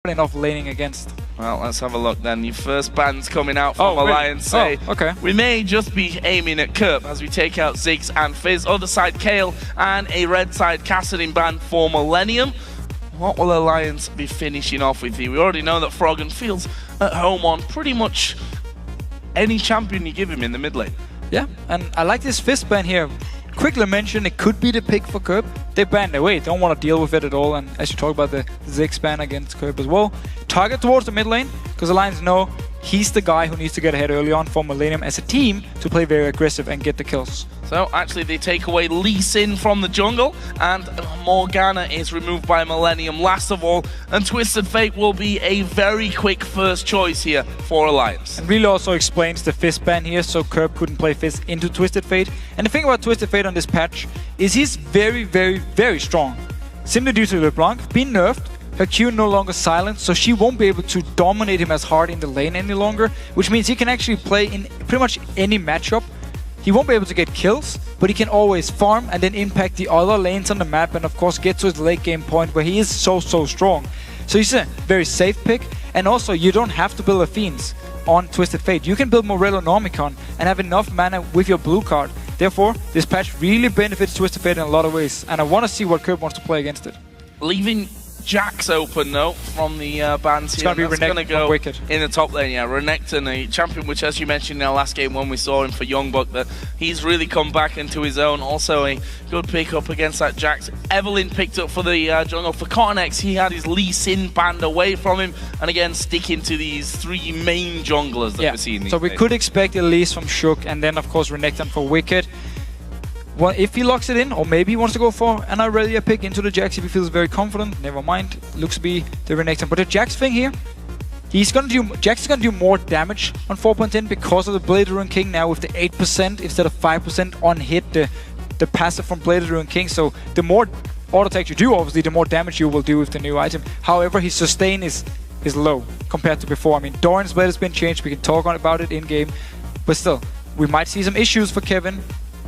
enough laning against. Well, let's have a look then. Your first band's coming out from Alliance say, okay. We may just be aiming at Kerp as we take out Ziggs and Fizz. Other side, Kale, and a red side Cassadin band for Millenium. What will Alliance be finishing off with here? We already know that Froggen feels at home on pretty much any champion you give him in the mid lane. Yeah, and I like this Fizz ban here. Quickly mention it could be the pick for Kerp. They banned away, don't want to deal with it at all, and as you talk about the Ziggs ban against Kerp as well. Target towards the mid lane, because Alliance know he's the guy who needs to get ahead early on for Millenium as a team to play very aggressive and get the kills. So actually they take away Lee Sin from the jungle, and Morgana is removed by Millenium last of all, and Twisted Fate will be a very quick first choice here for Alliance. And really also explains the Fizz ban here, so Kerp couldn't play Fizz into Twisted Fate. And the thing about Twisted Fate on this patch is he's very, very, very strong. Simply due to LeBlanc being nerfed, her Q no longer silenced, so she won't be able to dominate him as hard in the lane any longer, which means he can actually play in pretty much any matchup. He won't be able to get kills, but he can always farm and then impact the other lanes on the map and of course get to his late game point where he is so strong. So he's a very safe pick, and also you don't have to build a Fiends on Twisted Fate. You can build Morello Normicon and have enough mana with your blue card. Therefore, this patch really benefits Twisted Fate in a lot of ways, and I want to see what Kerp wants to play against it. Leaving Jax open though from the bands here. It's going to go Wicked in the top lane. Yeah, Renekton, a champion which, as you mentioned in our last game when we saw him for Youngbuck, that he's really come back into his own. Also a good pick up against that Jax. Evelyn picked up for the jungle. For Cottonex, he had his Lee Sin band away from him, and again sticking to these three main junglers that we're seeing. So we could expect Elise from Shook, and then of course Renekton for Wicked. Well, if he locks it in, or maybe he wants to go for an Aurelia pick into the Jax if he feels very confident, never mind. Looks to be the Renekton. But the Jax thing here, Jax is gonna do more damage on 4.10 because of the Blade Ruin King now with the 8% instead of 5% on hit, the passive from Blade Ruin King. So the more auto attack you do, obviously, the more damage you will do with the new item. However, his sustain is low compared to before. I mean, Doran's blade has been changed, we can talk about it in game, but still, we might see some issues for Kevin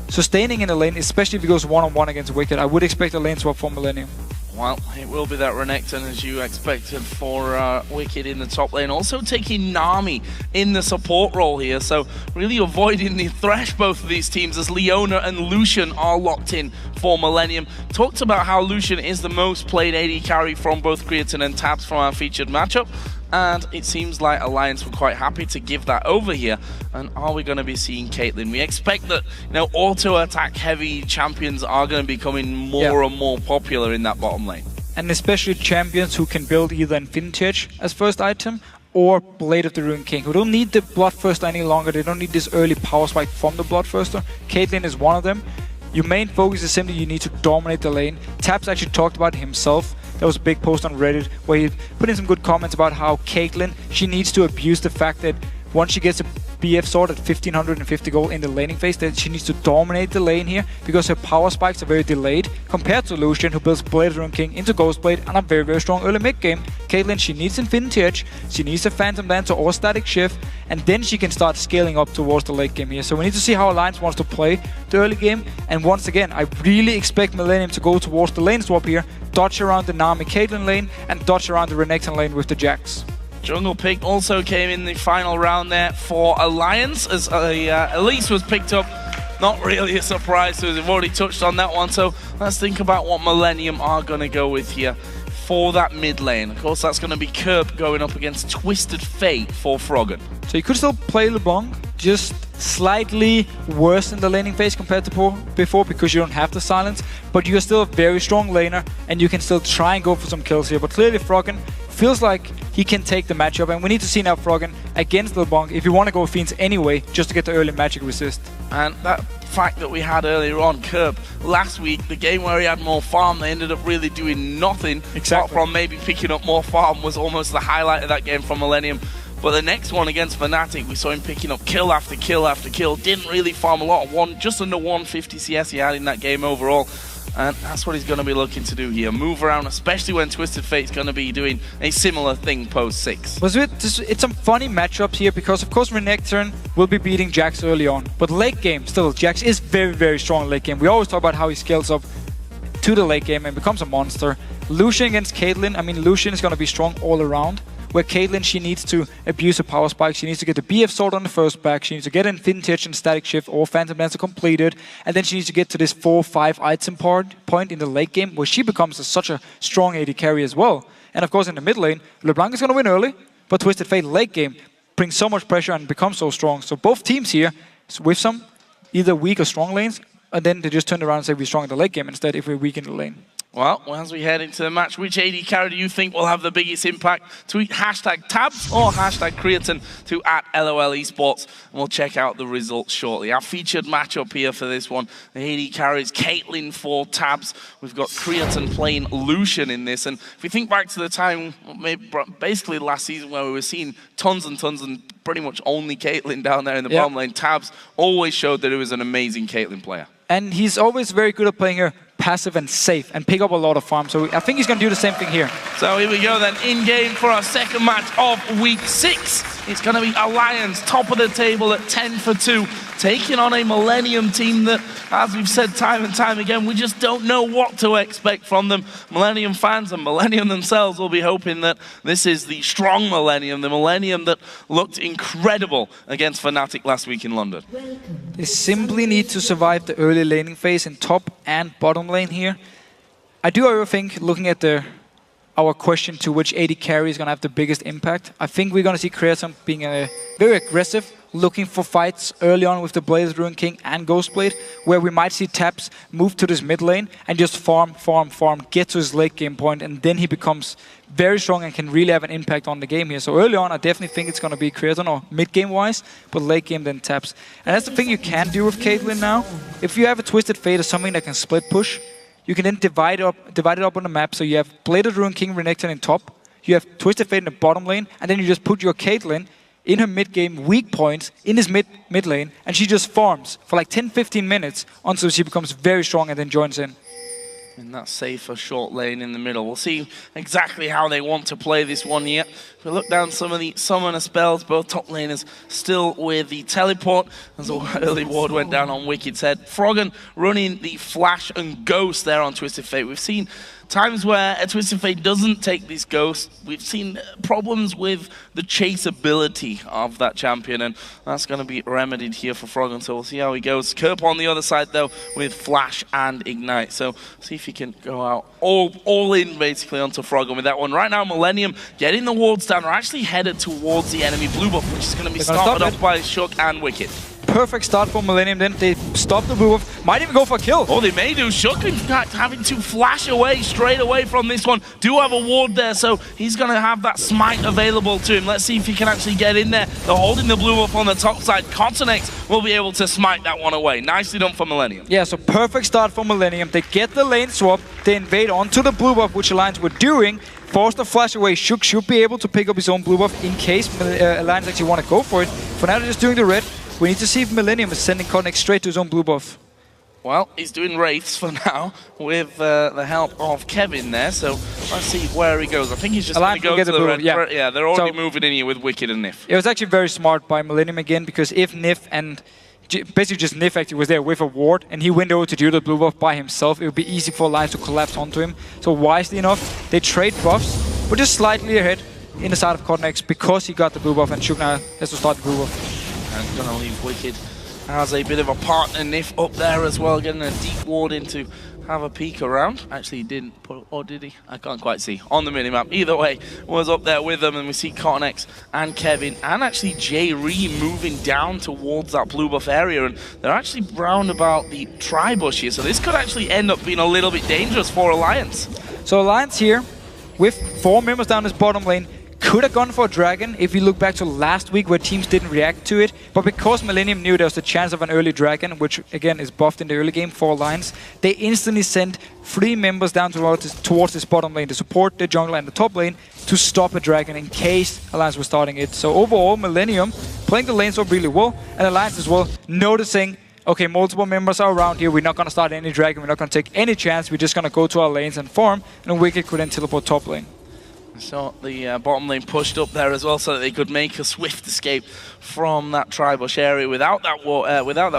sustaining in the lane, especially if he goes one-on-one against Wicked. I would expect a lane swap for Millenium. Well, it will be that Renekton as you expected for Wicked in the top lane. Also taking Nami in the support role here, so really avoiding the thresh both of these teams as Leona and Lucian are locked in for Millenium. Talked about how Lucian is the most played AD carry from both Creatine and Tabs from our featured matchup, and it seems like Alliance were quite happy to give that over here. And are we going to be seeing Caitlyn? We expect that, you know, auto-attack heavy champions are going to be becoming more and more popular in that bottom lane. And especially champions who can build either Infinity Edge as first item or Blade of the Ruined King, who don't need the Bloodthirster any longer. They don't need this early power spike from the Bloodthirster. Caitlyn is one of them. Your main focus is simply you need to dominate the lane. Taps actually talked about it himself. There was a big post on Reddit where he put in some good comments about how Caitlyn, she needs to abuse the fact that once she gets a BF sword at 1550 gold in the laning phase, that she needs to dominate the lane here because her power spikes are very delayed compared to Lucian, who builds Blade Ruin King into Ghostblade and a very, very strong early mid game. Caitlyn, she needs Infinity Edge, she needs a Phantom Dancer or Static Shift, and then she can start scaling up towards the late game here. So we need to see how Alliance wants to play the early game, and once again, I really expect Millenium to go towards the lane swap here, dodge around the Nami Caitlyn lane, and dodge around the Renekton lane with the Jax. Jungle pick also came in the final round there for Alliance as Elise was picked up. Not really a surprise to us, we've already touched on that one. So let's think about what Millenium are going to go with here for that mid lane. Of course, that's going to be Kerp going up against Twisted Fate for Froggen. So you could still play LeBlanc, just slightly worse in the laning phase compared to before because you don't have the silence, but you're still a very strong laner and you can still try and go for some kills here. But clearly Froggen feels like he can take the matchup, and we need to see now Froggen against LeBlanc if you want to go Fiends anyway, just to get the early magic resist. And that fact that we had earlier on, Kerp, last week, the game where he had more farm, they ended up really doing nothing. Apart from maybe picking up more farm was almost the highlight of that game from Millenium. But the next one against Fnatic, we saw him picking up kill after kill after kill. Didn't really farm a lot, just under 150 CS he had in that game overall. And that's what he's going to be looking to do here. Move around, especially when Twisted Fate's going to be doing a similar thing post-6. It's some funny matchups here because, of course, Renekton will be beating Jax early on. But late game, still, Jax is very, very strong late game. We always talk about how he scales up to the late game and becomes a monster. Lucian against Caitlyn, I mean, Lucian is going to be strong all around. Where Caitlyn, she needs to abuse her power spike, she needs to get the BF sword on the first back, she needs to get Infinity and Static Shift or Phantom Dancer completed, and then she needs to get to this 4-5 item point in the late game where she becomes such a strong AD carry as well. And of course in the mid lane, LeBlanc is going to win early, but Twisted Fate late game brings so much pressure and becomes so strong. So both teams here, with some either weak or strong lanes, and then they just turn around and say we're strong in the late game instead if we're weak in the lane. Well, as we head into the match, which AD carry do you think will have the biggest impact? Tweet hashtag tabs or hashtag creatine to @LOL Esports, and we'll check out the results shortly. Our featured matchup here for this one, the AD carries Caitlyn for tabs. We've got creatine playing Lucian in this, and if we think back to the time, basically last season, where we were seeing tons and pretty much only Caitlyn down there in the bottom lane, tabs always showed that it was an amazing Caitlyn player. And he's always very good at playing her passive and safe and pick up a lot of farm. So I think he's going to do the same thing here. So here we go then, in game for our second match of week 6. It's going to be Alliance, top of the table at 10-2, taking on a Millenium team that, as we've said time and time again, we just don't know what to expect from them. Millenium fans and Millenium themselves will be hoping that this is the strong Millenium, the Millenium that looked incredible against Fnatic last week in London. They simply need to survive the early laning phase in top and bottom lane here. I do however think, looking at our question to which AD carry is going to have the biggest impact, I think we're going to see Creatine being very aggressive, looking for fights early on with the Blade Ruin King and Ghostblade, where we might see Taps move to this mid lane and just farm, get to his late game point, and then he becomes very strong and can really have an impact on the game here. So early on, I definitely think it's going to be Creatine, or mid game wise, but late game then Taps. And that's the thing you can do with Caitlyn now. If you have a Twisted Fate or something that can split push, you can then divide it up on the map. So you have Bladed Ruin King Renekton in top, you have Twisted Fate in the bottom lane, and then you just put your Caitlyn in her mid-game weak points in his mid lane, and she just farms for like 10-15 minutes until she becomes very strong and then joins in. In that safer short lane in the middle. We'll see exactly how they want to play this one here. If we look down some of the summoner spells, both top laners still with the teleport, as an early ward went down on Wicked's head. Froggen running the flash and ghost there on Twisted Fate. We've seen times where a Twisted Fate doesn't take this ghost. We've seen problems with the chaseability of that champion, and that's going to be remedied here for Froggen, so we'll see how he goes. Kerp on the other side, though, with Flash and Ignite, so see if he can go out all in, basically, onto Froggen with that one. Right now, Millenium getting the wards down. We're actually headed towards the enemy blue buff, which is going to be started off by Shook and Wicked. Perfect start for Millenium then. They stop the blue buff. Might even go for a kill. Oh, they may do. Shook, in fact, having to flash away straight away from this one. Do have a ward there, so he's going to have that smite available to him. Let's see if he can actually get in there. They're holding the blue buff on the top side. Continex will be able to smite that one away. Nicely done for Millenium. Yeah, so perfect start for Millenium. They get the lane swap. They invade onto the blue buff, which Alliance were doing. Force the flash away. Shook should be able to pick up his own blue buff in case Alliance actually want to go for it. For now, they're just doing the red. We need to see if Millenium is sending Continex straight to his own blue buff. Well, he's doing Wraiths for now with the help of Kevin there, so let's see where he goes. I think he's just going to go to the red. Yeah, they're already moving in here with Wicked and Nif. It was actually very smart by Millenium again, because if Nif and basically just Nif actually was there with a ward and he went over to do the blue buff by himself, it would be easy for Alliance to collapse onto him. So wisely enough, they trade buffs, but just slightly ahead in the side of Continex because he got the blue buff, and Shook now has to start the blue buff. And gonna leave Wicked as a bit of a partner. Nif up there as well, getting a deep ward in to have a peek around. Actually, he didn't put, or did he? I can't quite see on the minimap. Either way, was up there with them, and we see Continex and Kevin and actually J-Ree moving down towards that blue buff area, and they're actually round about the tri-bush here, so this could actually end up being a little bit dangerous for Alliance. So Alliance here, with 4 members down this bottom lane, could have gone for a dragon if you look back to last week where teams didn't react to it, but because Millenium knew there was a chance of an early dragon, which again is buffed in the early game for Alliance, they instantly sent 3 members down towards this bottom lane, to support the jungler and the top lane, to stop a dragon in case Alliance was starting it. So overall, Millenium playing the lane swap really well, and Alliance as well noticing, okay, multiple members are around here, we're not going to start any dragon, we're not going to take any chance, we're just going to go to our lanes and farm, and Wicked could then teleport top lane. So the bottom lane pushed up there as well so that they could make a swift escape from that tri-bush area. Without that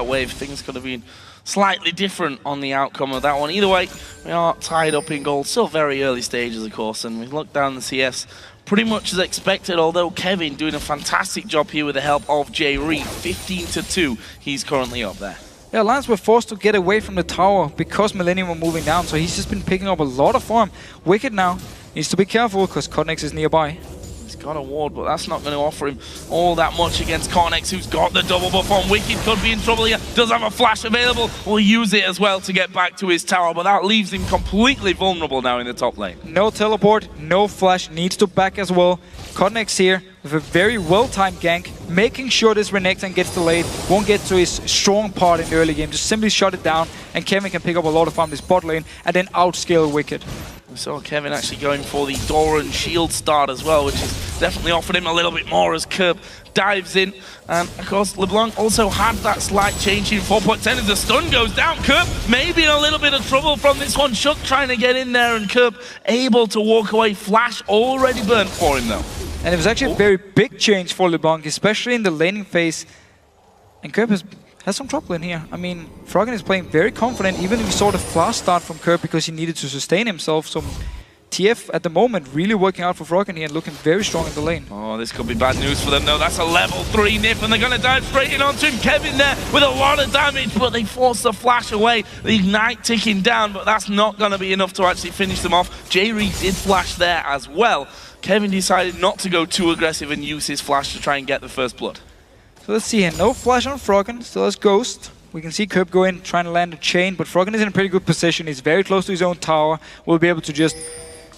wave, things could have been slightly different on the outcome of that one. Either way, we are tied up in gold. Still very early stages, of course, and we look down the CS pretty much as expected, although Kevin doing a fantastic job here with the help of Jay Reed. 15-2, he's currently up there. Yeah, Lions were forced to get away from the tower because Millenium were moving down, so he's just been picking up a lot of farm. Wicked now needs to be careful because Cotnex is nearby. He's got a ward, but that's not going to offer him all that much against Cornex, who's got the double buff on. Wicked could be in trouble here. Does have a flash available. Will use it as well to get back to his tower, but that leaves him completely vulnerable now in the top lane. No teleport, no flash, needs to back as well. Cotnex here with a very well-timed gank, making sure this Renekton gets delayed, won't get to his strong part in the early game, just simply shut it down, and Kevin can pick up a lot of farm this bot lane and then outscale Wicked. We saw Kevin actually going for the Doran shield start as well, which has definitely offered him a little bit more as Kerb dives in. And of course, LeBlanc also had that slight change in 4.10 as the stun goes down. Kerb maybe in a little bit of trouble from this one. Shook trying to get in there, and Kerb able to walk away. Flash already burnt for him though. And it was actually a very big change for LeBlanc, especially in the laning phase. And Kerb has some trouble in here. I mean, Froggen is playing very confident, even if we saw the fast start from Kerb because he needed to sustain himself. So TF at the moment really working out for Froggen here and looking very strong in the lane. Oh, this could be bad news for them though. That's a level 3 Nif and they're going to dive straight in onto him. Kevin there with a lot of damage, but they force the flash away. The Ignite ticking down, but that's not going to be enough to actually finish them off. Jay Reed did flash there as well. Kevin decided not to go too aggressive and use his flash to try and get the first blood. So let's see here, no flash on Froggen, still has Ghost. We can see Kerb go in, trying to land a chain, but Froggen is in a pretty good position. He's very close to his own tower. Will be able to just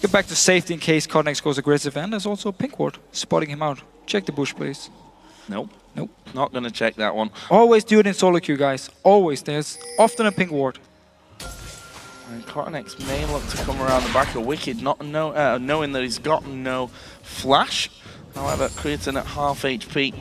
get back to safety in case Cotnex goes aggressive. And there's also a pink ward spotting him out. Check the bush, please. Nope. Nope. Not going to check that one. Always do it in solo queue, guys. Always. There's often a pink ward. And Cotnex may look to come around the back of Wicked, knowing that he's got no flash. However, Creaton at half HP.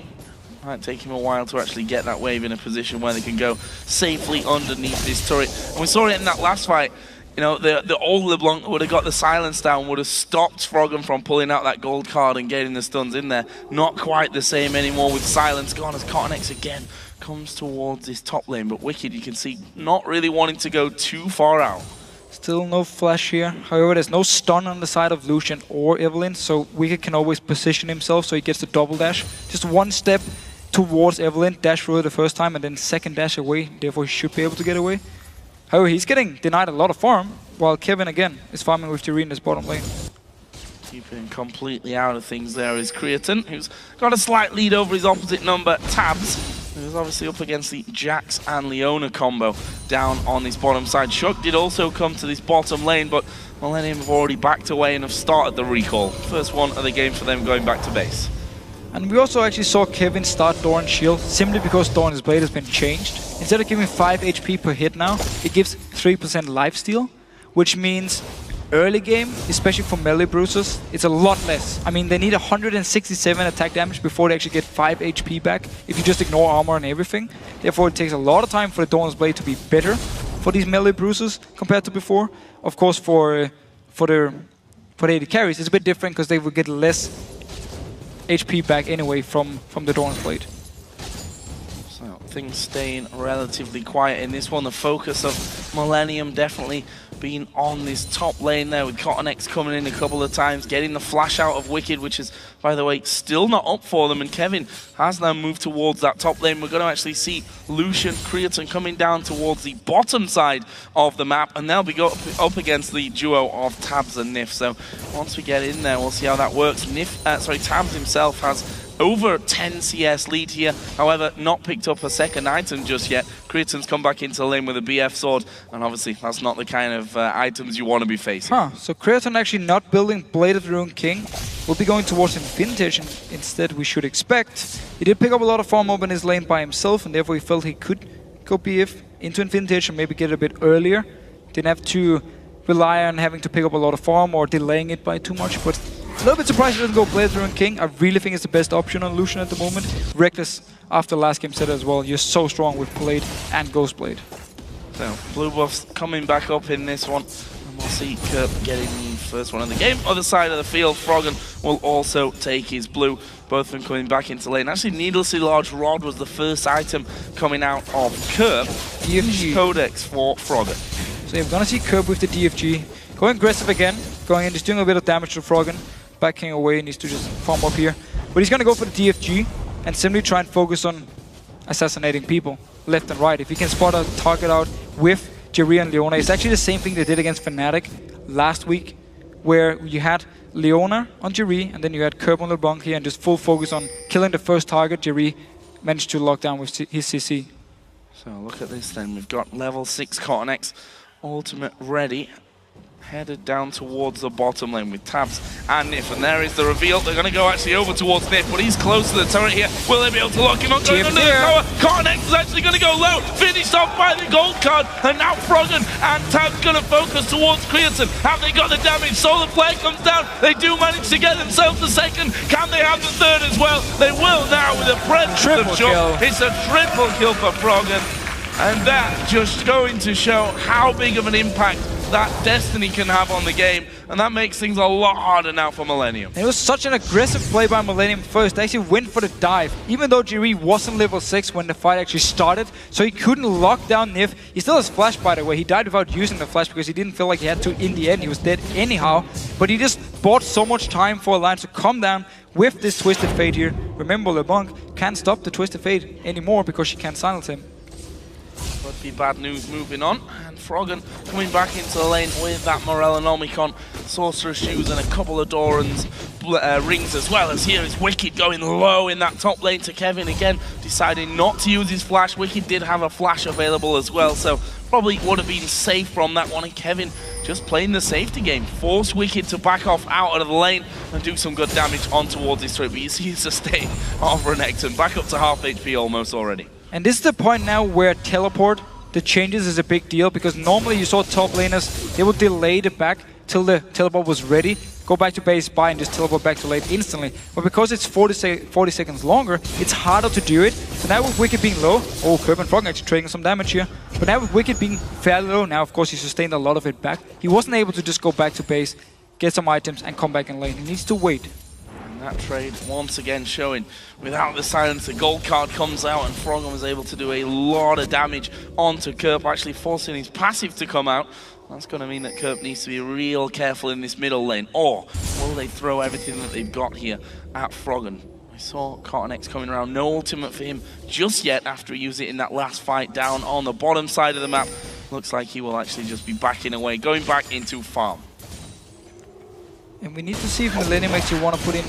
Might take him a while to actually get that wave in a position where they can go safely underneath this turret. And we saw it in that last fight. You know, the old LeBlanc would have got the silence down, would have stopped Froggen from pulling out that gold card and getting the stuns in there. Not quite the same anymore with silence gone as Cotnex again comes towards this top lane. But Wicked, you can see, not really wanting to go too far out. Still no flash here. However, there's no stun on the side of Lucian or Evelynn, so Wicked can always position himself so he gets the double dash. Just one step towards Evelynn, dash through her the first time, and then second dash away. Therefore, he should be able to get away. However, he's getting denied a lot of farm, while Kevin, again, is farming with Jareen in his bottom lane. Keeping completely out of things there is Creaton, who's got a slight lead over his opposite number, Tabs, who's obviously up against the Jax and Leona combo down on his bottom side. Shook did also come to this bottom lane, but Millenium have already backed away and have started the recall. First one of the game for them going back to base. And we also actually saw Kevin start Doran's shield simply because Doran's blade has been changed. Instead of giving 5 HP per hit now, it gives 3% lifesteal, which means early game, especially for melee bruisers, it's a lot less. I mean, they need 167 attack damage before they actually get 5 HP back if you just ignore armor and everything. Therefore, it takes a lot of time for the Doran's blade to be better for these melee bruisers compared to before. Of course, for the AD carries, it's a bit different because they will get less HP back anyway from the Doran's blade. So things staying relatively quiet in this one. The focus of Millenium definitely being on this top lane there with Cotnex coming in a couple of times, getting the flash out of Wicked, which is, by the way, still not up for them. And Kevin has now moved towards that top lane. We're going to actually see Lucian, Creaton coming down towards the bottom side of the map, and they'll be up against the duo of Tabs and Nif. So once we get in there, we'll see how that works. Tabs himself has over 10 CS lead here, however, not picked up a second item just yet. Creaton's come back into the lane with a BF sword, and obviously that's not the kind of items you want to be facing. So Creaton actually not building Blade of the Ruined King, will be going towards Infintage instead, we should expect. He did pick up a lot of farm up in his lane by himself, and therefore he felt he could go BF into Infintage and maybe get it a bit earlier. Didn't have to rely on having to pick up a lot of farm or delaying it by too much, but a little bit surprised he doesn't go Blade of the Ruined King. I really think it's the best option on Lucian at the moment. Reckless, after last game, said as well, you're so strong with Blade and Ghost Blade. So, blue buffs coming back up in this one. And we'll see Kerb getting the first one of the game. Other side of the field, Froggen will also take his blue. Both of them coming back into lane. Actually, Needlessly Large Rod was the first item coming out of Kerb. DFG. Codex for Froggen. So you're gonna see Curb with the DFG. Going aggressive again, going in, just doing a bit of damage to Froggen. Backing away, needs to just farm up here. But he's gonna go for the DFG and simply try and focus on assassinating people left and right. If he can spot a target out with Jerry and Leona, it's actually the same thing they did against Fnatic last week, where you had Leona on Jerry and then you had Curb on LeBlanc here and just full focus on killing the first target. Jerry managed to lock down with his CC. So look at this then, we've got level 6 Cotton X ultimate ready. Headed down towards the bottom lane with Tabs and Nif, and there is the reveal. They're going to go actually over towards Nif, but he's close to the turret here. Will they be able to lock him up? Going under the tower. Cotton X is actually going to go low, finished off by the gold card, and now Froggen and Tabs going to focus towards Creatine. Have they got the damage? Solar Flare comes down. They do manage to get themselves the second. Can they have the third as well? They will now with a presence of kill. It's a triple kill for Froggen, and that just going to show how big of an impact that Destiny can have on the game, and that makes things a lot harder now for Millenium. It was such an aggressive play by Millenium first. They actually went for the dive, even though Jerry wasn't level 6 when the fight actually started, so he couldn't lock down Nif. He still has flash, by the way. He died without using the flash because he didn't feel like he had to in the end. He was dead anyhow, but he just bought so much time for Alliance to come down with this Twisted Fate here. Remember, LeBlanc can't stop the Twisted Fate anymore because she can't silence him. Would be bad news moving on, and Froggen coming back into the lane with that Morellonomicon, Sorcerer's Shoes and a couple of Doran's rings, as well as here is Wicked going low in that top lane to Kevin again, deciding not to use his flash. Wicked did have a flash available as well, so probably would have been safe from that one, and Kevin just playing the safety game, forced Wicked to back off out of the lane and do some good damage on towards his threat, but you see the sustain of Renekton, back up to half HP almost already. And this is the point now where teleport, the changes is a big deal, because normally you saw top laners, they would delay the back till the teleport was ready, go back to base buy and just teleport back to lane instantly. But because it's 40 seconds longer, it's harder to do it. So now with Wicked being low, Curb and Froggen actually trading some damage here. But now with Wicked being fairly low, now of course he sustained a lot of it back. He wasn't able to just go back to base, get some items and come back in lane. He needs to wait. That trade once again showing without the silence, the gold card comes out and Froggen was able to do a lot of damage onto Curb, actually forcing his passive to come out. That's going to mean that Curb needs to be real careful in this middle lane, or will they throw everything that they've got here at Froggen? I saw Cotton X coming around, no ultimate for him just yet after he used it in that last fight down on the bottom side of the map. Looks like he will actually just be backing away, going back into farm. And we need to see if Millenium actually want to put in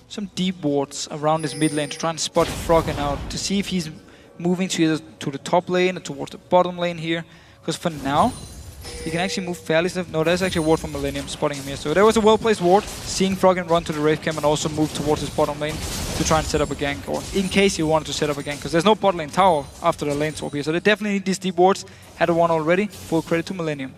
some deep wards around his mid lane to try and spot Froggen out, to see if he's moving to either to the top lane or towards the bottom lane here. Because for now, he can actually move fairly safe. No, there's actually a ward from Millenium spotting him here. So there was a well-placed ward, seeing Froggen run to the Wraith Camp and also move towards his bottom lane to try and set up a gank, or in case he wanted to set up a gank, because there's no bot lane tower after the lane swap here. So they definitely need these deep wards. Had one already. Full credit to Millenium.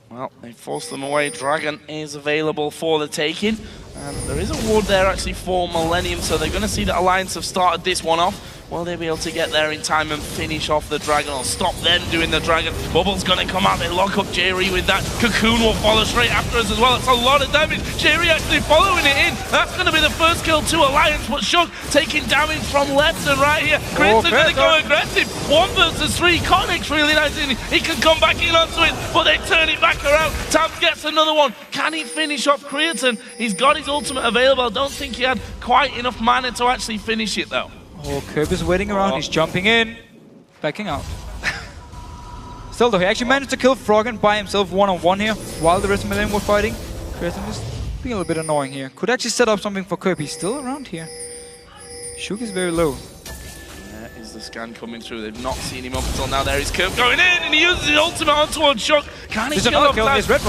Well, they forced them away. Dragon is available for the taking. And there is a ward there actually for Millenium, so they're going to see that Alliance have started this one off. Will they be able to get there in time and finish off the Dragon, or stop them doing the Dragon? Bubble's going to come out. They lock up Jerry with that. Cocoon will follow straight after us as well. It's a lot of damage. Jerry actually following it in. That's going to be the first kill to Alliance, but Shug taking damage from left and right here. Crit's going to go aggressive. 1 versus 3. Cotton X really nice. He can come back in onto it, but they turn it back around. Tabs gets another one. Can he finish off Creatine? He's got his ultimate available. I don't think he had quite enough mana to actually finish it though. Curb is waiting around, he's jumping in, backing out. Still though, he actually managed to kill Froggen by himself one-on-one here, while the rest of Millenium were fighting. Creatine is being a little bit annoying here. Could actually set up something for Curb, he's still around here. Shug is very low. There is the scan coming through, they've not seen him up until now. There is Curb going in, and he uses his ultimate on towards Shug. Can he kill him?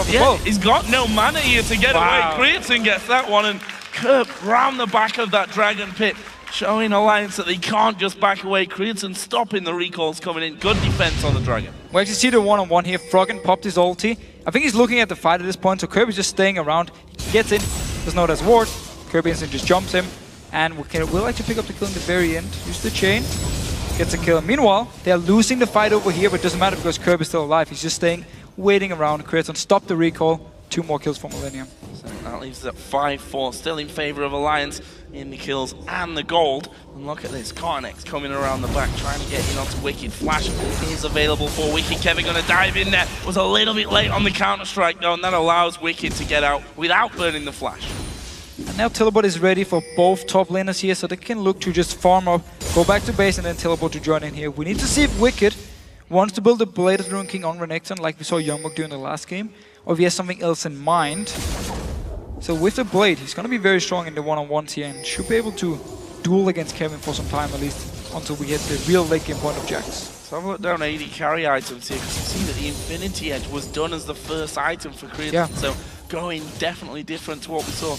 Yeah, he's got no mana here to get away. Creatine gets that one, and Curb round the back of that Dragon Pit, showing Alliance that they can't just back away. Creatine stopping the recalls coming in. Good defense on the Dragon. We actually see the one-on-one here. Froggen popped his ulti. I think he's looking at the fight at this point, so Kirby's just staying around. He gets in, doesn't know there's ward. Kirby instant just jumps him, and will actually pick up the kill in the very end. Use the chain, gets a kill. Meanwhile, they're losing the fight over here, but it doesn't matter because Kirby's still alive. He's just staying, waiting around. Creatine stop the recall, 2 more kills for Millenium. So that leaves us at 5-4, still in favor of Alliance in the kills and the gold. And look at this, Carnex coming around the back, trying to get in onto Wicked. Flash is available for Wicked. Kevin gonna dive in there. Was a little bit late on the counter-strike though, and that allows Wicked to get out without burning the flash. And now Teleport is ready for both top laners here, so they can look to just farm up, go back to base, and then Teleport to join in here. We need to see if Wicked wants to build a Blade of the Rune King on Renekton, like we saw Youngbook do in the last game, or if he has something else in mind. So with the Blade, he's going to be very strong in the one-on-ones here, and should be able to duel against Kevin for some time at least, until we get the real late game point of Jax. So have a look down AD carry items here, because you see that the Infinity Edge was done as the first item for Creative. Yeah. So going definitely different to what we saw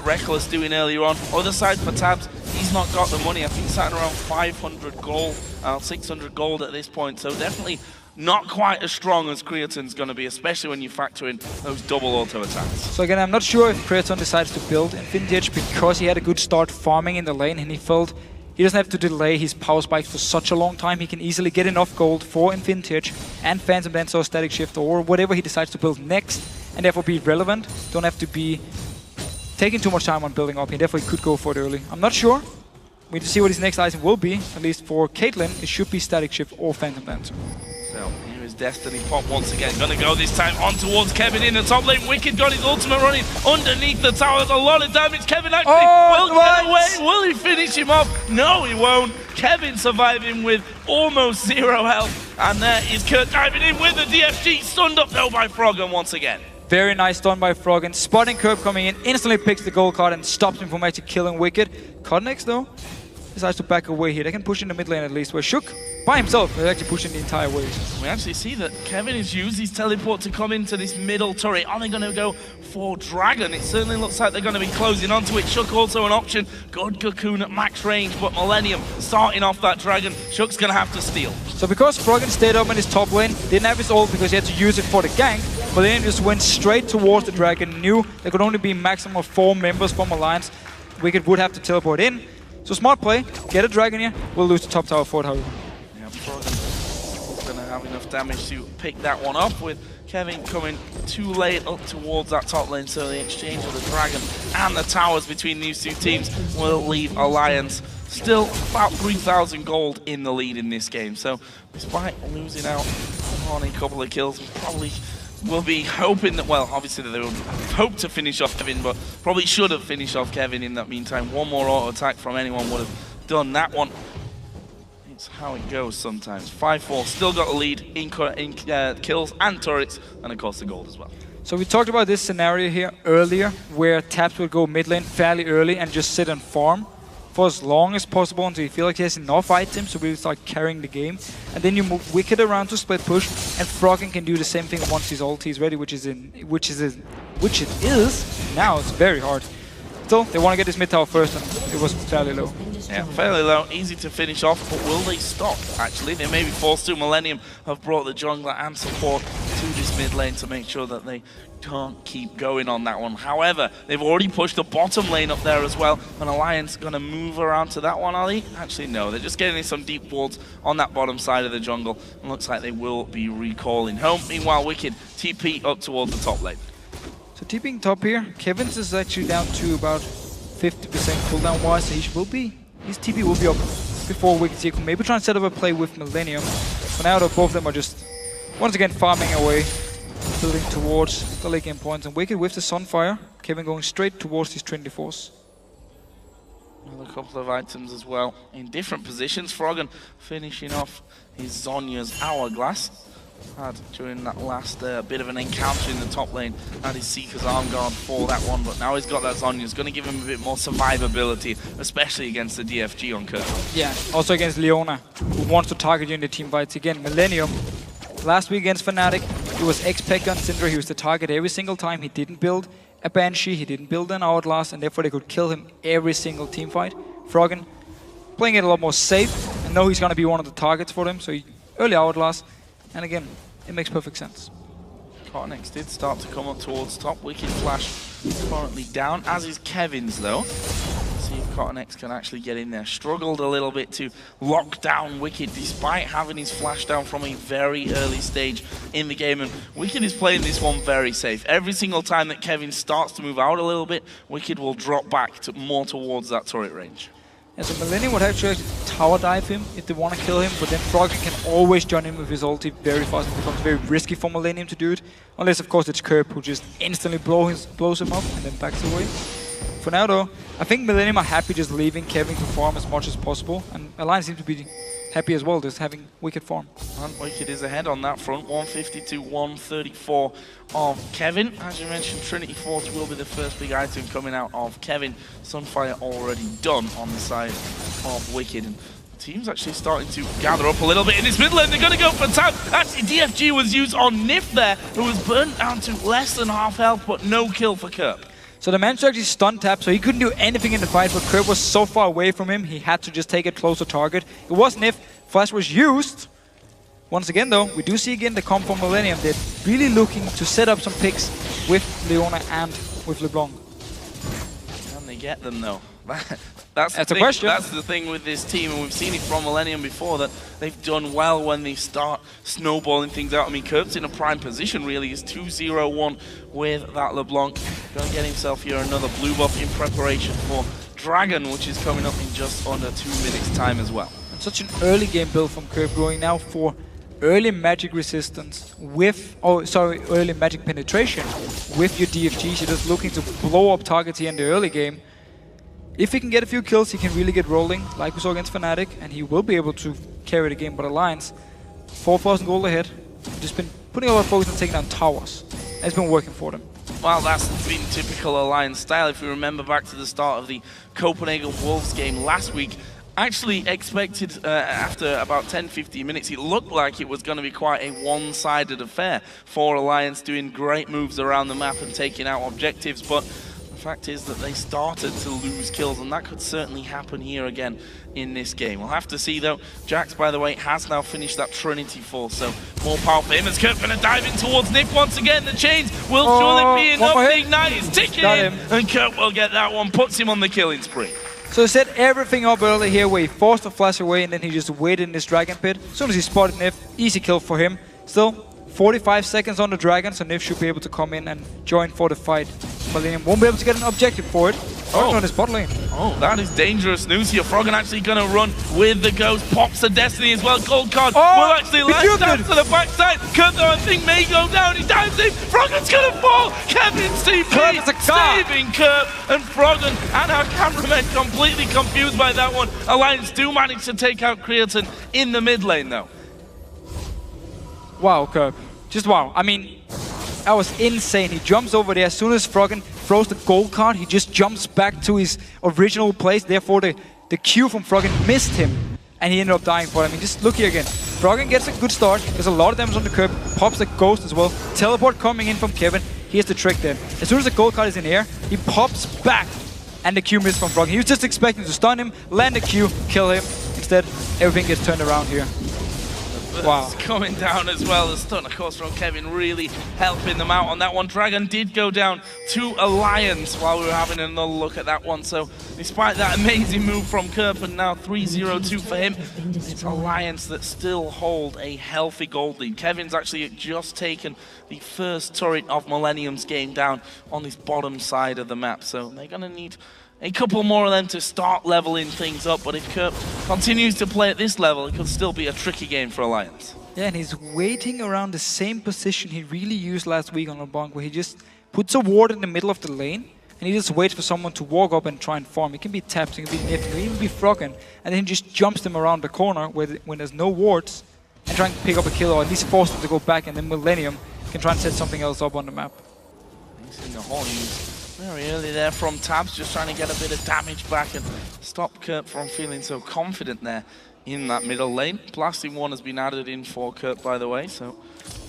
Reckless doing earlier on. Other side for Tabs, he's not got the money. I think he's at around 500 gold, 600 gold at this point. So definitely not quite as strong as Creaton's going to be, especially when you factor in those double auto attacks. So again, I'm not sure if Creaton decides to build Infinity Edge because he had a good start farming in the lane, and he felt he doesn't have to delay his power spikes for such a long time. He can easily get enough gold for Infinity Edge and Phantom Dance or Static Shift or whatever he decides to build next, and therefore be relevant. Don't have to be taking too much time on building up. He definitely could go for it early. I'm not sure. We need to see what his next item will be. At least for Caitlyn, it should be Static Shift or Phantom Dance. So here is Destiny Pop once again. Gonna go this time on towards Kevin in the top lane. Wicked got his ultimate running underneath the tower. There's a lot of damage. Kevin actually will get away. Will he finish him off? No, he won't. Kevin surviving with almost 0 health. And there is Kurt diving in with the DFG. Stunned up though by Froggen once again. Very nice stun by Froggen. Spotting Curb coming in, instantly picks the gold card and stops him from actually killing Wicked. Codnex though decides to back away here. They can push in the mid lane at least, where Shook by himself is actually pushing the entire wave. We actually see that Kevin has used his teleport to come into this middle turret. Are they going to go for Dragon? It certainly looks like they're going to be closing onto it. Shook also an option. Good Cocoon at max range, but Millenium starting off that Dragon. Shook's going to have to steal. So because Froggen stayed up in his top lane, didn't have his ult because he had to use it for the gank, Millenium just went straight towards the Dragon, knew there could only be maximum of 4 members from Alliance. Wicked would have to teleport in. So smart play, get a Dragon here, we'll lose the top tower for it, however. Yeah, Froggen going to have enough damage to pick that one up, with Kevin coming too late up towards that top lane, so the exchange of the Dragon and the towers between these two teams will leave Alliance still about 3,000 gold in the lead in this game. So despite losing out on a couple of kills, we probably will be hoping that, well, obviously they would hope to finish off Kevin, but probably should have finished off Kevin in that meantime. One more auto attack from anyone would have done that one. It's how it goes sometimes. 5-4, still got a lead in kills and turrets, and of course the gold as well. So we talked about this scenario here earlier, where Taps would go mid lane fairly early and just sit and farm for as long as possible until you feel like he has enough items to really start carrying the game. And then you move Wicked around to split push, and Froggen can do the same thing once his ulti is ready, which it is. Now it's very hard. Still, they want to get this mid tower first, and it was fairly low. Yeah, fairly low, easy to finish off, but will they stop? Actually, they may be forced to. Millenium have brought the jungler and support to this mid lane to make sure that they can't keep going on that one. However, they've already pushed the bottom lane up there as well, and Alliance going to move around to that one, are they? Actually, no, they're just getting some deep wards on that bottom side of the jungle, and looks like they will be recalling home. Meanwhile, Wicked TP up towards the top lane. So TPing top here, Kevin's is actually down to about 50% cooldown wise, so his TP will be up before Wicked. So you can maybe try and set up a play with Millenium. For now though, both of them are just once again farming away, building towards the late game points, and Wicked with the Sunfire, Kevin going straight towards his Trinity Force. Another couple of items as well in different positions. Froggen finishing off his Zhonya's Hourglass. Had during that last bit of an encounter in the top lane, had his Seeker's Arm Guard for that one, but now he's got that Zhonya's going to give him a bit more survivability, especially against the DFG on Kurt. Yeah, also against Leona, who wants to target you in the team fights. Again, Millenium, last week against Fnatic, he was X-Pekka on Syndra, he was the target every single time. He didn't build a Banshee, he didn't build an Outlast, and therefore they could kill him every single team fight. Froggen playing it a lot more safe, and know he's going to be one of the targets for them, so he early Outlast. And again, it makes perfect sense. Carnex did start to come up towards top. Wicked Flash currently down, as is Kevin's though. See if Cotton-X can actually get in there. Struggled a little bit to lock down Wicked despite having his flash down from a very early stage in the game. And Wicked is playing this one very safe. Every single time that Kevin starts to move out a little bit, Wicked will drop back to more towards that turret range. Yeah, so Millenium would have to actually tower dive him if they want to kill him, but then Froggen can always join in with his ulti very fast. It becomes very risky for Millenium to do it. Unless, of course, it's Kerp who just instantly blows him up and then backs away. For now, though, I think Millenium are happy just leaving Kevin to farm as much as possible. And Alliance seems to be happy as well, just having Wicked farm. And Wicked is ahead on that front, 150 to 134 of Kevin. As you mentioned, Trinity Force will be the first big item coming out of Kevin. Sunfire already done on the side of Wicked. And the team's actually starting to gather up a little bit in this middle lane. They're going to go for tab. Actually, DFG was used on Nif there, who was burnt down to less than half health, but no kill for Kerp. So the managed to actually stun tap, so he couldn't do anything in the fight, but Kerp was so far away from him, he had to just take a closer target. It was Nif, flash was used. Once again though, we do see again the comp from Millenium. They're really looking to set up some picks with Leona and with LeBlanc. Can they get them though? That's the question. That's the thing with this team, and we've seen it from Millenium before, that they've done well when they start snowballing things out. I mean, Kerp's in a prime position, really. He's 2-0-1 with that LeBlanc. Going to get himself here another blue buff in preparation for Dragon, which is coming up in just under 2 minutes' time as well. And such an early game build from Kerp, going now for early magic resistance with, early magic penetration with your DFGs. You're just looking to blow up targets here in the early game. If he can get a few kills, he can really get rolling, like we saw against Fnatic, and he will be able to carry the game. But Alliance, 4,000 gold ahead, just been putting a lot of focus on taking down towers. It's been working for them. Well, that's been typical Alliance style. If we remember back to the start of the Copenhagen Wolves game last week, actually expected after about 10-15 minutes, it looked like it was going to be quite a one-sided affair for Alliance, doing great moves around the map and taking out objectives, but the fact is that they started to lose kills, and that could certainly happen here again in this game. We'll have to see though. Jax, by the way, has now finished that Trinity Force, so more power for him as Kerp going to dive in towards Nip once again. The chains will surely be enough. The ignite is ticking in, and Kerp will get that one, puts him on the killing spree. So he set everything up early here where he forced the flash away and then he just waited in this Dragon Pit. As soon as he spotted Nif, easy kill for him. Still, 45 seconds on the Dragon, so Nif should be able to come in and join for the fight. Millenium won't be able to get an objective for it. On his bot lane. Oh, that is dangerous news here. Froggen actually going to run with the Ghost. Pops the Destiny as well. Gold card will actually land down to the backside. Kerp, though, I think may go down. He dives in. Froggen's going to fall. Kevin's TP saving Kerp. And Froggen and our cameraman completely confused by that one. Alliance do manage to take out Creatine in the mid lane, though. Wow, Kerp. Just wow. I mean, that was insane. He jumps over there. As soon as Froggen throws the gold card, he just jumps back to his original place. Therefore, the Q from Froggen missed him, and he ended up dying for it. I mean, just look here again. Froggen gets a good start. There's a lot of damage on the Kerp. Pops the Ghost as well. Teleport coming in from Kevin. Here's the trick then. As soon as the gold card is in air, he pops back, and the Q missed from Froggen. He was just expecting to stun him, land the Q, kill him. Instead, everything gets turned around here. Wow. Coming down as well. The stun, of course, from Kevin really helping them out on that one. Dragon did go down to Alliance while we were having another look at that one. So despite that amazing move from Kerp, and now 3-0-2 for him, it's Alliance that still hold a healthy gold lead. Kevin's actually just taken the first turret of Millennium's game down on this bottom side of the map. So they're going to need a couple more of them to start leveling things up, but if Kerp continues to play at this level, it could still be a tricky game for Alliance. Yeah, and he's waiting around the same position he really used last week on LeBlanc, where he just puts a ward in the middle of the lane, and he just waits for someone to walk up and try and farm. It can be Taps, it can be Nif, it can even be Froggen, and then he just jumps them around the corner when there's no wards, and trying to pick up a kill, or at least force them to go back, and then Millenium can try and set something else up on the map. He's in the hole. Very early there from Tabs, just trying to get a bit of damage back and stop Kerp from feeling so confident there in that middle lane. Blasting 1 has been added in for Kerp, by the way, so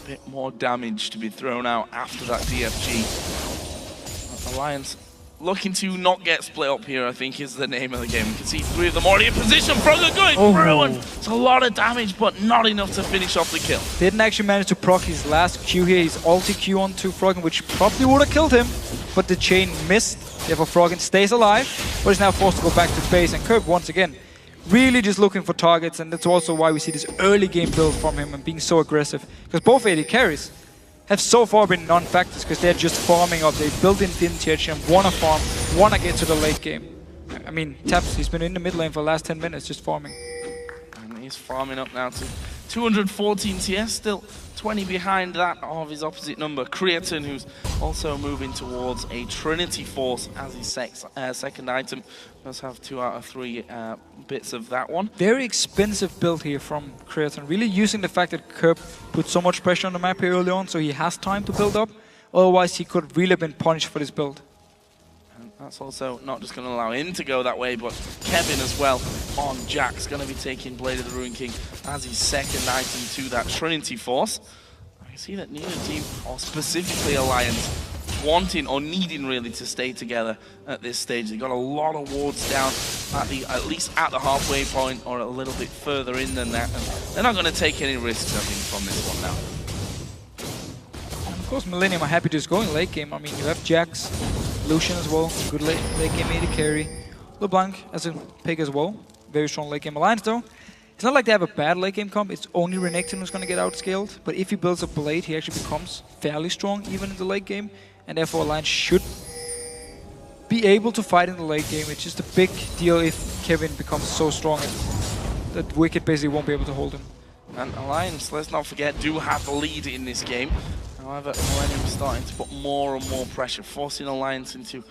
a bit more damage to be thrown out after that DFG. Alliance looking to not get split up here, I think, is the name of the game. You can see 3 of them already in position. Froggen going through, and it's a lot of damage, but not enough to finish off the kill. Didn't actually manage to proc his last Q here, his ulti Q onto Froggen, which probably would have killed him. but the chain missed. Therefore, Froggen stays alive, but is now forced to go back to base. And Curb, once again, really just looking for targets, and that's also why we see this early game build from him and being so aggressive. Because both AD carries have so far been non-factors, because they're just farming up. They built in vintage and wanna farm, wanna get to the late game. I mean, Taps, he's been in the mid lane for the last 10 minutes just farming. And he's farming up now to 214 TS, still 20 behind that of his opposite number, Creatine, who's also moving towards a Trinity Force as his second item. Does have 2 out of 3 bits of that one. Very expensive build here from Creatine, really using the fact that Curb put so much pressure on the map here early on, so he has time to build up. Otherwise, he could really have been punished for this build. That's also not just going to allow him to go that way, but Kevin as well on Jack's going to be taking Blade of the Ruin King as his second item to that Trinity Force. I can see that neither team, or specifically Alliance, wanting or needing really to stay together at this stage. They've got a lot of wards down at least at the halfway point or a little bit further in than that, and they're not going to take any risks, I think, from this one now. And of course, Millenium are happy to just go in late game. I mean, you have Jax, Lucian as well, good late game AD carry. LeBlanc as a pick as well, very strong late game Alliance though. It's not like they have a bad late game comp, it's only Renekton who's going to get outscaled, but if he builds a Blade, he actually becomes fairly strong even in the late game, and therefore Alliance should be able to fight in the late game. It's just a big deal if Kevin becomes so strong that Wicked basically won't be able to hold him. And Alliance, let's not forget, do have the lead in this game. However, Millenium's starting to put more and more pressure, forcing Alliance into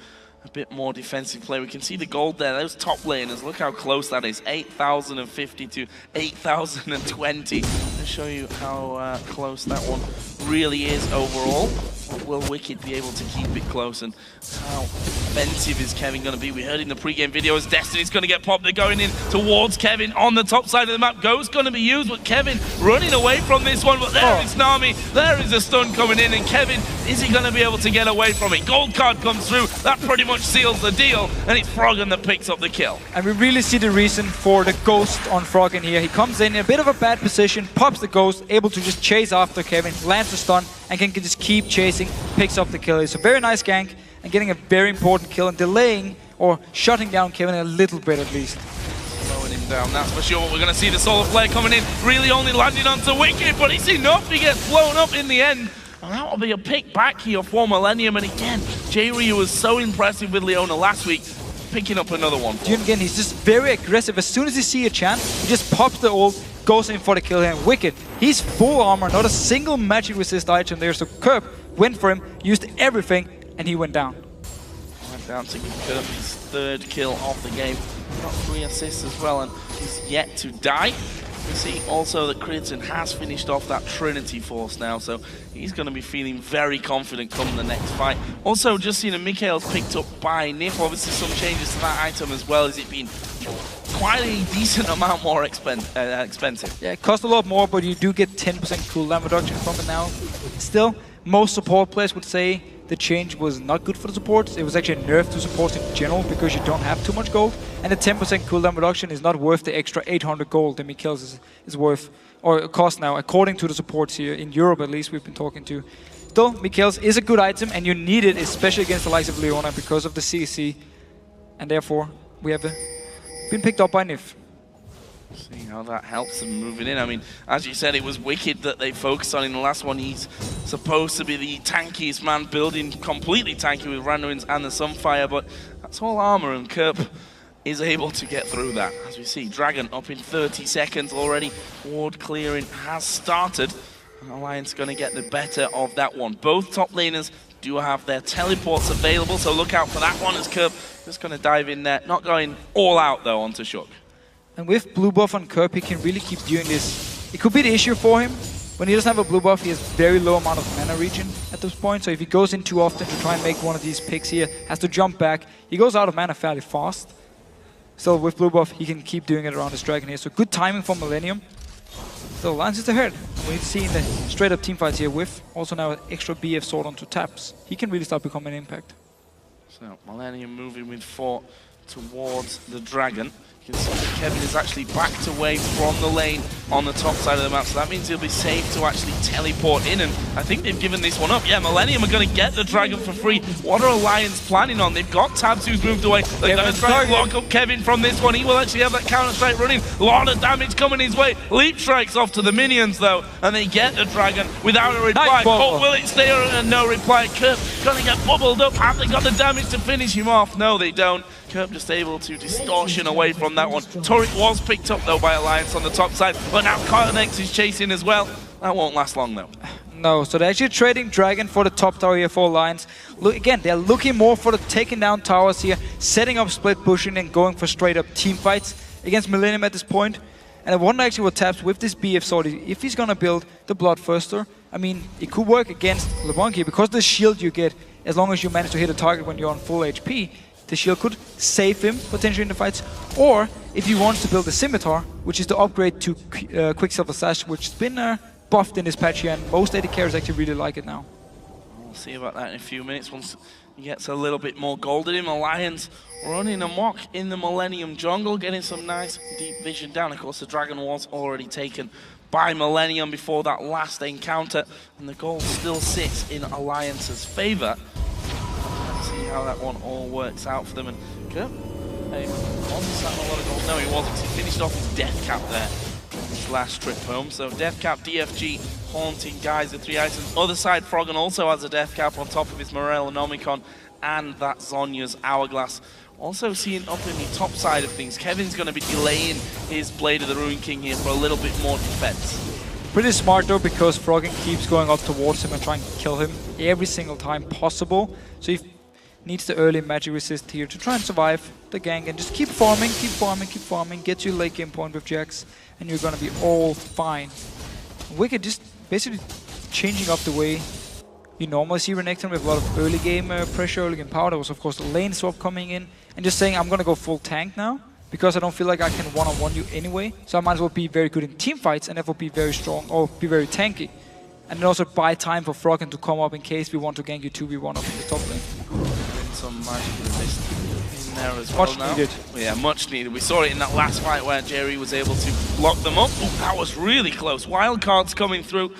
a bit more defensive play. We can see the gold there. Those top laners, look how close that is. 8,050 to 8,020. To show you how close that one really is overall. Will Wicked be able to keep it close, and how offensive is Kevin going to be? We heard in the pre-game video as Destiny's going to get popped. They're going in towards Kevin on the top side of the map. Ghost going to be used, but Kevin running away from this one. But there is Nami. There is a stun coming in, and Kevin, is he going to be able to get away from it? Gold card comes through. That pretty much seals the deal, and it's Froggen that picks up the kill. And we really see the reason for the Ghost on Froggen here. He comes in a bit of a bad position, pops the Ghost, able to just chase after Kevin, lands a stun, and can just keep chasing, picks up the kill. It's a very nice gank, and getting a very important kill, and delaying or shutting down Kevin a little bit at least. Slowing him down, that's for sure. We're going to see the solar flare coming in, really only landing onto Wicked, but it's enough. He gets blown up in the end. And that will be a pick back here for Millenium. And again, J-Ryu was so impressive with Leona last week, picking up another one. And again, he's just very aggressive. As soon as he sees a chance, he just pops the ult, goes in for the kill here. And Wicked, he's full armor, not a single magic resist item there. So Curb went for him, used everything, and he went down. Went down to Curb, his third kill of the game. Got 3 assists as well, and he's yet to die. We see also that Creatine has finished off that Trinity Force now, so he's going to be feeling very confident come the next fight. Also, just seen a Mikhail's picked up by Nif. Obviously, some changes to that item as well, as it being quite a decent amount more expensive. Yeah, it costs a lot more, but you do get 10% cooldown reduction from it now. Still, most support players would say the change was not good for the supports. It was actually a nerf to supports in general because you don't have too much gold. And the 10% cooldown reduction is not worth the extra 800 gold that Mikhail's is worth, or cost now, according to the supports here, in Europe at least, we've been talking to. Still, Mikhail's is a good item, and you need it, especially against the likes of Leona, because of the CC. And therefore, we have been picked up by Nif. See how that helps them moving in. I mean, as you said, it was Wicked that they focused on in the last one. He's supposed to be the tankiest man, building completely tanky with Randuin's and the Sunfire, but that's all armor, and Kerp is able to get through that. As we see, Dragon up in 30 seconds already. Ward clearing has started, and Alliance going to get the better of that one. Both top laners do have their teleports available, so look out for that one as Kerp just going to dive in there. Not going all out, though, onto Shook. And with blue buff on Kerp, he can really keep doing this. It could be the issue for him. When he doesn't have a blue buff, he has very low amount of mana regen at this point. So if he goes in too often to try and make one of these picks here, has to jump back, he goes out of mana fairly fast. Still, with blue buff, he can keep doing it around his dragon here. So good timing for Millenium. Still, Lance is ahead. We need to see in the straight-up teamfights here with also now an extra BF sword onto Taps. He can really start becoming an impact. So, Millenium moving with 4 towards the dragon. You can see that Kevin is actually backed away from the lane on the top side of the map, so that means he'll be safe to actually teleport in, and I think they've given this one up. Yeah, Millenium are going to get the Dragon for free. What are Alliance planning on? They've got Tabs who's moved away. They're going to try and lock up Kevin from this one. He will actually have that counter-strike running. A lot of damage coming his way. Leap strikes off to the minions, though, and they get the Dragon without a reply. Oh, will it stay on? No reply. Kerp going to get bubbled up. Have they got the damage to finish him off? No, they don't. Kerp just able to distortion away from that one. Turret was picked up though by Alliance on the top side, but now Carnex is chasing as well. That won't last long though. No, so they're actually trading Dragon for the top tower here for Alliance. Look, again, they're looking more for the taking down towers here, setting up split pushing and going for straight up team fights against Millenium at this point. And I wonder actually what Tabs with this BF sword, if he's gonna build the Bloodthirster. I mean, it could work against LeBlanc here because the shield you get, as long as you manage to hit a target when you're on full HP, the shield could save him potentially in the fights. Or if he wants to build a Scimitar, which is the upgrade to Quicksilver Sash, which has been buffed in this patch here, and most AD carries actually really like it now. We'll see about that in a few minutes once he gets a little bit more gold in him. Alliance running amok in the Millenium jungle, getting some nice deep vision down. Of course, the Dragon was already taken by Millenium before that last encounter, and the gold still sits in Alliance's favor. See how that one all works out for them. And Kerp, wasn't sat on a lot of gold. No, he wasn't. He finished off his death cap there on his last trip home. So death cap, DFG, haunting guys, the 3 items. Other side, Froggen also has a death cap on top of his Morellonomicon and that Zhonya's Hourglass. Also seeing up in the top side of things, Kevin's going to be delaying his Blade of the Ruin King here for a little bit more defense. Pretty smart though, because Froggen keeps going up towards him and trying to kill him every single time possible. So he needs the early magic resist here to try and survive the gank and just keep farming, keep farming, keep farming, get you late game point with Jax, and you're gonna be all fine. Wicked just basically changing up the way you normally see Renekton with a lot of early game pressure, early game power. There was of course the lane swap coming in, and just saying I'm gonna go full tank now, because I don't feel like I can one-on-one you anyway, so I might as well be very good in team fights and therefore be very strong, or be very tanky. And then also buy time for Froggen to come up in case we want to gank you 2v1 up in the top lane. Some magic resist in there as well. Much needed. Yeah, much needed. We saw it in that last fight where Jerry was able to block them up. Ooh, that was really close. Wildcards coming through.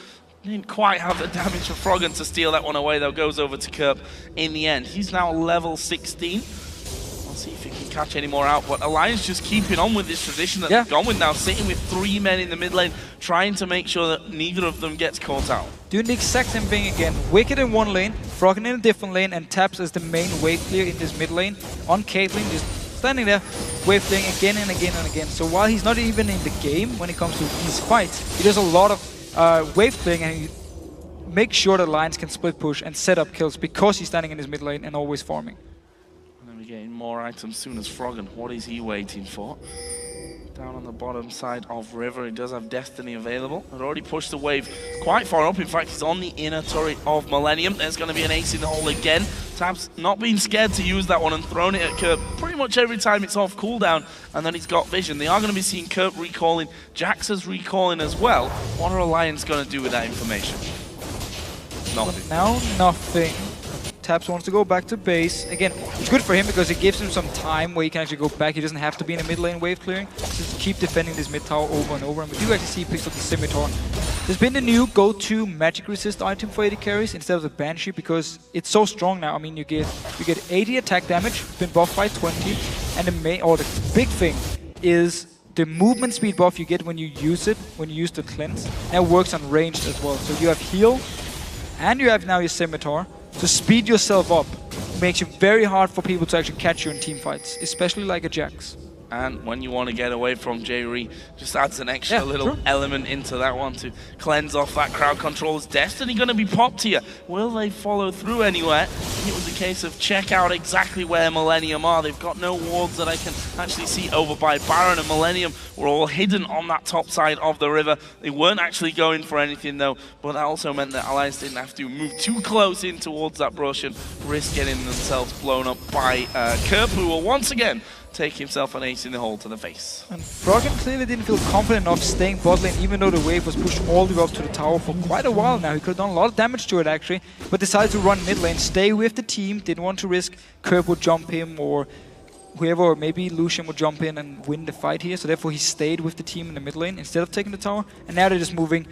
Didn't quite have the damage for Froggen to steal that one away, though. Goes over to Kerp in the end. He's now level 16. We'll see if he can catch any more out. But Alliance just keeping on with this tradition that they've gone with now, sitting with 3 men in the mid lane, trying to make sure that neither of them gets caught out. Doing the exact same thing again. Wicked in one lane, Froggen in a different lane, and Tabs as the main wave clear in this mid lane. On Caitlyn, just standing there, wave clearing again and again and again. So while he's not even in the game when it comes to these fights, he does a lot of wave clearing, and he makes sure that Alliance can split push and set up kills because he's standing in his mid lane and always farming. And then we're getting more items soon as Froggen. What is he waiting for? Down on the bottom side of River, he does have Destiny available. Had already pushed the wave quite far up. In fact, he's on the inner turret of Millenium. There's going to be an ace in the hole again. Tabs not being scared to use that one and thrown it at Kerp pretty much every time it's off cooldown, and then he's got vision. They are going to be seeing Kerp recalling, Jax is recalling as well. What are Alliance going to do with that information? Nothing. Now nothing. Tabs wants to go back to base. Again, it's good for him because it gives him some time where he can actually go back. He doesn't have to be in a mid lane wave clearing. Just keep defending this mid tower over and over. And we do actually see he picks up the Scimitar. There's been the new go-to magic resist item for AD carries instead of the Banshee because it's so strong now. I mean, you get 80 attack damage, been buffed by 20, and the big thing is the movement speed buff you get when you use it, when you use the cleanse. And it works on ranged as well. So you have heal, and you have now your Scimitar. To speed yourself up makes it very hard for people to actually catch you in team fights, especially like a Jax. And when you want to get away from Jerry, just adds an extra little element into that one to cleanse off that crowd control. Is Destiny going to be popped here? Will they follow through anywhere? It was a case of check out exactly where Millenium are. They've got no wards that I can actually see over by Baron, and Millenium were all hidden on that top side of the river. They weren't actually going for anything though, but that also meant that Alliance didn't have to move too close in towards that brush and risk getting themselves blown up by Kerp, who will once again take himself an ace in the hole to the face. And Froggen clearly didn't feel confident enough staying bot lane, even though the wave was pushed all the way up to the tower for quite a while now. He could have done a lot of damage to it actually, but decided to run mid lane, stay with the team, didn't want to risk Kerp would jump him or whoever, maybe Lucian would jump in and win the fight here, so therefore he stayed with the team in the mid lane instead of taking the tower, and now they're just moving.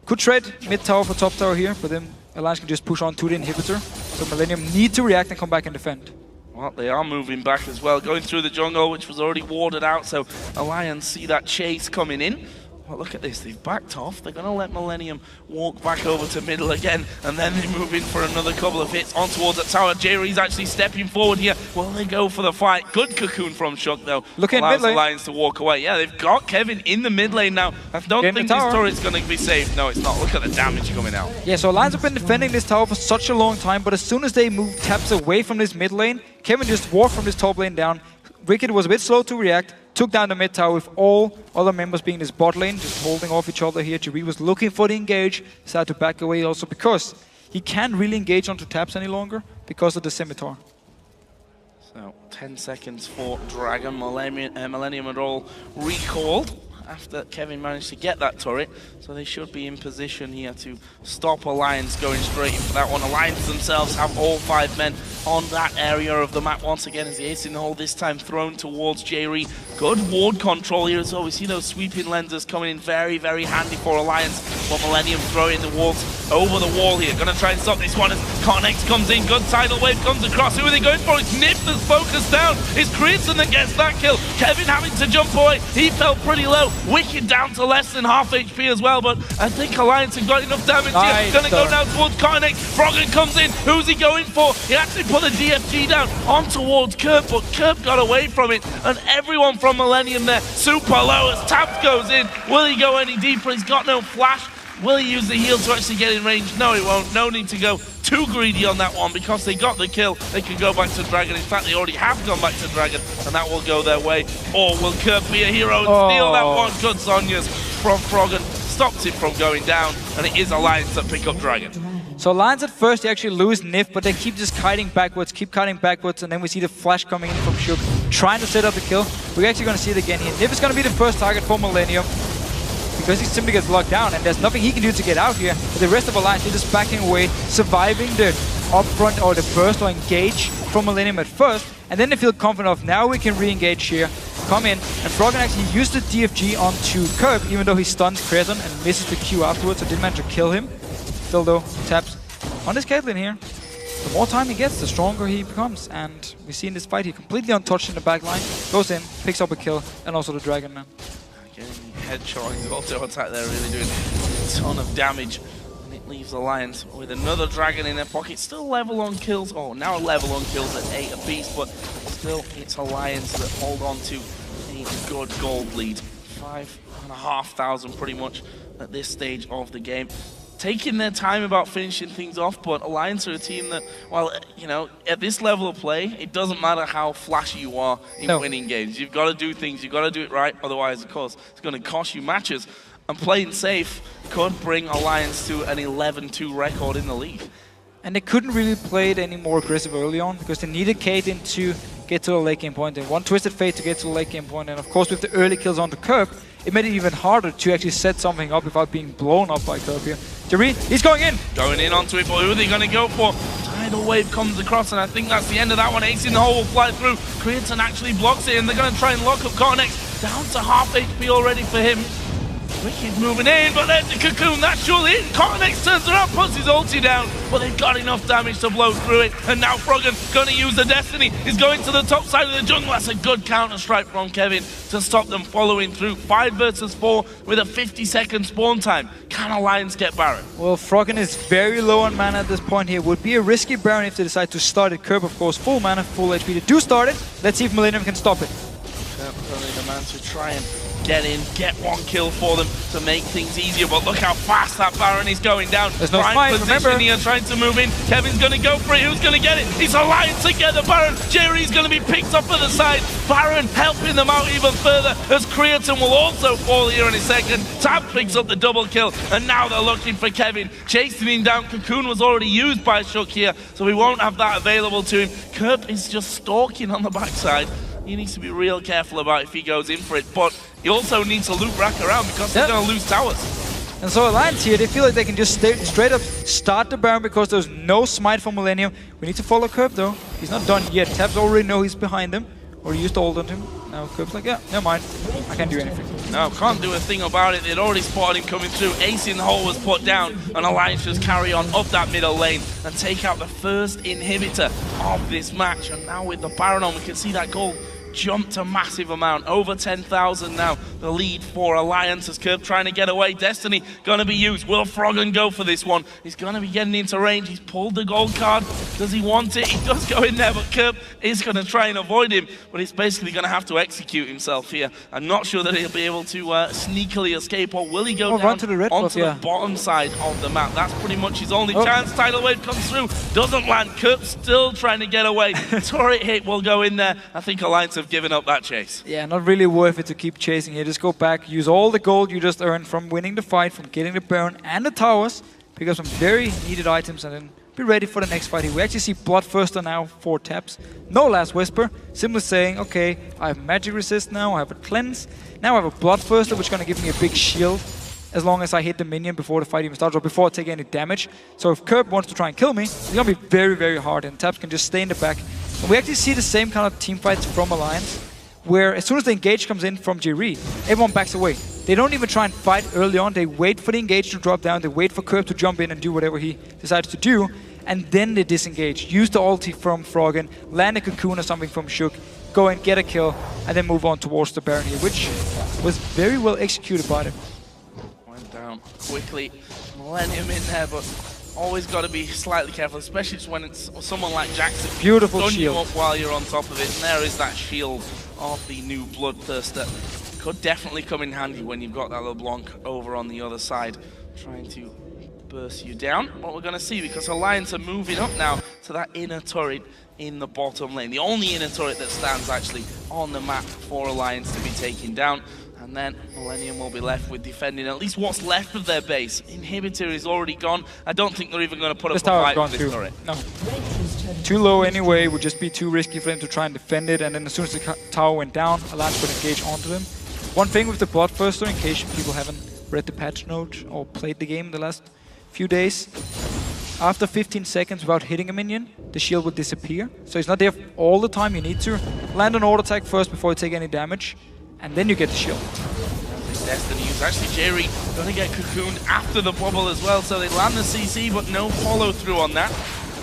Could trade mid tower for top tower here, but then Alliance can just push on to the inhibitor, so Millenium need to react and come back and defend. Well, they are moving back as well, going through the jungle, which was already warded out, so Alliance see that chase coming in. Well, look at this, they've backed off. They're going to let Millenium walk back over to middle again, and then they move in for another couple of hits on towards that tower. Jerry's actually stepping forward here. Will they go for the fight? Good cocoon from Shook, though. Look at mid lane. Alliance to walk away. Yeah, they've got Kevin in the mid lane now. I don't think this turret's going to be safe. No, it's not. Look at the damage coming out. Yeah, so Alliance have been defending this tower for such a long time, but as soon as they move taps away from this mid lane, Kevin just walked from this top lane down. Wicked was a bit slow to react, took down the mid tower with all other members being in this bot lane, just holding off each other here. Jiri was looking for the engage, decided to back away also because he can't really engage onto taps any longer because of the scimitar. So 10 seconds for Dragon. Millenium are all recalled after Kevin managed to get that turret, so they should be in position here to stop Alliance going straight in for that one. Alliance themselves have all 5 men on that area of the map once again as the ace in the hole, this time thrown towards Jerry. Good ward control here as well. We see those sweeping lenses coming in very, very handy for Alliance, but Millenium throwing the wards over the wall here. Gonna try and stop this one as Connex comes in. Good tidal wave comes across. Who are they going for? It's Nip that's focused down. It's Creaton that gets that kill. Kevin having to jump away. He fell pretty low. Wicked down to less than half HP as well, but I think Alliance have got enough damage here. Gonna go down towards Connex. Froggen comes in. Who's he going for? He actually put a DFG down on towards Kerp, but Kerp got away from it, and everyone from Millenium there super low as Tabs goes in. Will he go any deeper? He's got no flash. Will he use the heal to actually get in range? No, he won't. No need to go too greedy on that one because they got the kill. They can go back to Dragon. In fact, they already have gone back to Dragon, and that will go their way. Or will Kerp be a hero and steal that one? Good Sonya's from Froggen. Stops him from going down, and it is Alliance that pick up Dragon. So Alliance at first, they actually lose Nif, but they keep just kiting backwards, and then we see the flash coming in from Shook, trying to set up the kill. We're actually going to see it again here. Nif is going to be the first target for Millenium, because he simply gets locked down, and there's nothing he can do to get out here. But the rest of Alliance, they're just backing away, surviving the upfront or the burst or engage from Millenium at first, and then they feel confident of, now we can re-engage here, come in, and Froggen actually used the DFG onto Kerp, even though he stuns Creaton and misses the Q afterwards, so didn't manage to kill him. Still though, taps on this Caitlyn here. The more time he gets, the stronger he becomes, and we see in this fight, he completely untouched in the back line, goes in, picks up a kill, and also the Dragon Man. Getting headshot in the auto attack there, really doing a ton of damage. And it leaves Alliance with another Dragon in their pocket. Still level on kills. Oh, now level on kills at 8 apiece, but still it's Alliance that hold on to a good gold lead. 5,500 pretty much at this stage of the game. Taking their time about finishing things off, but Alliance are a team that, well, you know, at this level of play, it doesn't matter how flashy you are in winning games. You've got to do things, you've got to do it right, otherwise, of course, it's going to cost you matches. And playing safe could bring Alliance to an 11-2 record in the league. And they couldn't really play it any more aggressive early on, because they needed Caitlyn to get to the late game point, and one Twisted Fate to get to the late game point, and of course with the early kills on the Kerp, it made it even harder to actually set something up without being blown up by Kerp here. Jari, he's going in! Going in onto it, but who are they going to go for? Tidal Wave comes across, and I think that's the end of that one. Ace in the hole will fly through. Creaton actually blocks it, and they're going to try and lock up Cornex. Down to half HP already for him. Wicked moving in, but there's the cocoon, that's surely it. Cornex turns around, puts his ulti down, but they've got enough damage to blow through it. And now Froggen's going to use the Destiny. He's going to the top side of the jungle. That's a good counter strike from Kevin to stop them following through. 5 versus 4 with a 50-second spawn time. Can Alliance get Baron? Well, Froggen is very low on mana at this point here. Would be a risky Baron if they decide to start it. Kerp, of course, full mana, full HP. They do start it. Let's see if Millenium can stop it. Kerp only the man to try and get in, get one kill for them to make things easier, but look how fast that Baron is going down. There's no fight, remember. Here, trying to move in. Kevin's going to go for it. Who's going to get it? It's Alliance to get the Baron. Jerry's going to be picked up at the side. Baron helping them out even further, as Creaton will also fall here in a second. Tab picks up the double kill, and now they're looking for Kevin. Chasing him down. Cocoon was already used by Shook here, so we won't have that available to him. Kerp is just stalking on the backside. He needs to be real careful about if he goes in for it, but he also needs to loop back around because they're going to lose towers. And so Alliance here, they feel like they can just straight up start the Baron because there's no smite for Millenium. We need to follow Kerp though. He's not done yet. Tabs already know he's behind him. Or used ult on him. Now Curb's like, yeah, never mind. I can't do anything. No, can't do a thing about it. They'd already spotted him coming through. Ace in the hole was put down, and Alliance just carry on up that middle lane and take out the first inhibitor of this match. And now with the Baron on, we can see that gold jump to massive amount. Over 10,000 now, the lead for Alliance as Curb trying to get away. Destiny gonna be used. Will Froggen go for this one? He's gonna be getting into range. He's pulled the gold card. Does he want it? He does go in there, but Curb is gonna try and avoid him, but he's basically gonna have to execute himself here. I'm not sure that he'll be able to sneakily escape, or will he go down to the red onto buff, the bottom side of the map? That's pretty much his only chance. Tidal Wave comes through, doesn't land. Curb still trying to get away. Turret hit will go in there. I think Alliance have given up that chase. Yeah, not really worth it to keep chasing here. Just go back, use all the gold you just earned from winning the fight, from getting the Baron and the towers, pick up some very needed items, and then be ready for the next fight here. We actually see Bloodthirster now, 4 taps. No Last Whisper, simply saying, okay, I have magic resist now, I have a cleanse. Now I have a Bloodthirster, which is going to give me a big shield as long as I hit the minion before the fight even starts, or before I take any damage. So if Curb wants to try and kill me, it's going to be very, very hard, and taps can just stay in the back. And we actually see the same kind of team fights from Alliance, where as soon as the engage comes in from Jerry, everyone backs away. They don't even try and fight early on. They wait for the engage to drop down. They wait for Curb to jump in and do whatever he decides to do. And then they disengage. Use the ulti from Froggen, land a cocoon or something from Shook, go and get a kill, and then move on towards the Baron here, which was very well executed by them. Went down quickly. Millenium in there, but always got to be slightly careful, especially when it's someone like Jackson. Beautiful shield. shield. You up while you're on top of it, and there is that shield of the new Bloodthirster. Could definitely come in handy when you've got that LeBlanc over on the other side, trying to burst you down. What we're going to see, because Alliance are moving up now to that inner turret in the bottom lane. The only inner turret that stands actually on the map for Alliance to be taken down. And then Millenium will be left with defending at least what's left of their base. Inhibitor is already gone. I don't think they're even going to put up a fight with this turret. No. Too low anyway, would just be too risky for them to try and defend it. And then as soon as the tower went down, Alliance would engage onto them. One thing with the Bloodthirster, in case people haven't read the patch note or played the game the last few days, after 15 seconds without hitting a minion, the shield will disappear. So it's not there all the time. You need to land an auto attack first before you take any damage, and then you get the shield. Destiny use. Actually, Jerry going to get cocooned after the bubble as well, so they land the CC, but no follow through on that.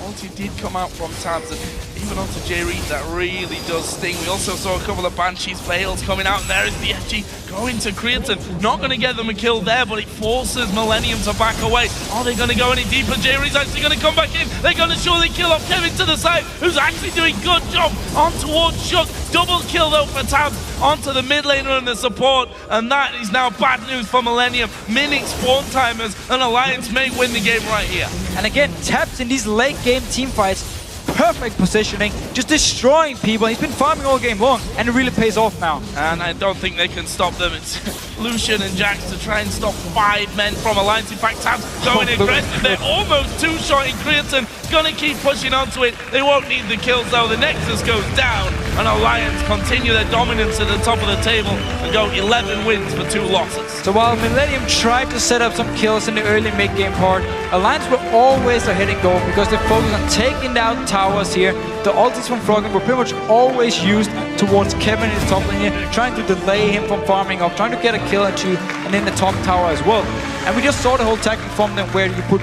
Ulti did come out from Tabs, and even onto Jerry, that really does sting. We also saw a couple of Banshees fails coming out, and there is the FG going to Creaton. Not going to get them a kill there, but it forces Millenium to back away. Are they going to go any deeper? Jerry's actually going to come back in. They're going to surely kill off Kevin to the side, who's actually doing good job on towards Shook. Double kill though for Tabs onto the mid laner and the support, and that is now bad news for Millenium. Mimic spawn timers, and Alliance may win the game right here. And again, Taps in these late game team fights, perfect positioning, just destroying people. He's been farming all game long, and it really pays off now. And I don't think they can stop them. It's Lucian and Jax to try and stop 5 men from Alliance. In fact, Tabs going aggressive. They're almost two-shotting Creaton. Gonna keep pushing onto it. They won't need the kills though. The Nexus goes down, and Alliance continue their dominance at the top of the table and go 11 wins for 2 losses. So while Millenium tried to set up some kills in the early mid-game part, Alliance were always ahead in goal because they focused on taking down towers here. The ultis from Froggen were pretty much always used towards Kevin in the top lane here, trying to delay him from farming up, trying to get a kill or two, and in the top tower as well. And we just saw the whole tactic from them where you put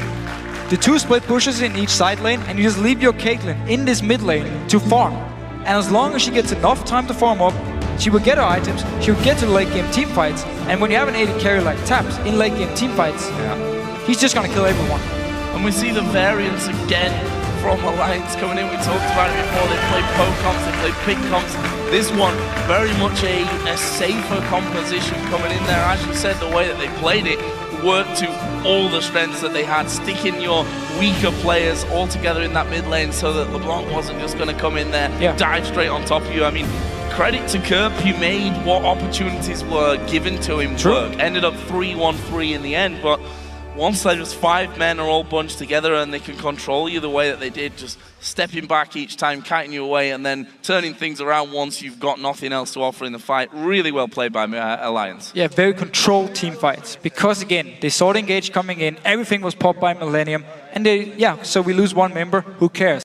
the 2 split pushes in each side lane, and you just leave your Caitlyn in this mid lane to farm. And as long as she gets enough time to farm up, she will get her items, she will get to late game team fights, and when you have an AD carry like Taps in late game team fights, he's just gonna kill everyone. And we see the variance again from Alliance coming in. We talked about it before. They played poke comps, they played pick comps. This one, very much a safer composition coming in there. As you said, the way that they played it worked to all the strengths that they had, sticking your weaker players all together in that mid lane so that LeBlanc wasn't just going to come in there, dive straight on top of you. I mean, credit to Curb, he made what opportunities were given to him work. Ended up 3-1-3 in the end, but once those 5 men are all bunched together and they can control you the way that they did, just stepping back each time, kiting you away, and then turning things around once you've got nothing else to offer in the fight. Really well played by Alliance. Yeah, very controlled team fights. Because again, they saw the engage coming in, everything was popped by Millenium, and so we lose 1 member, who cares?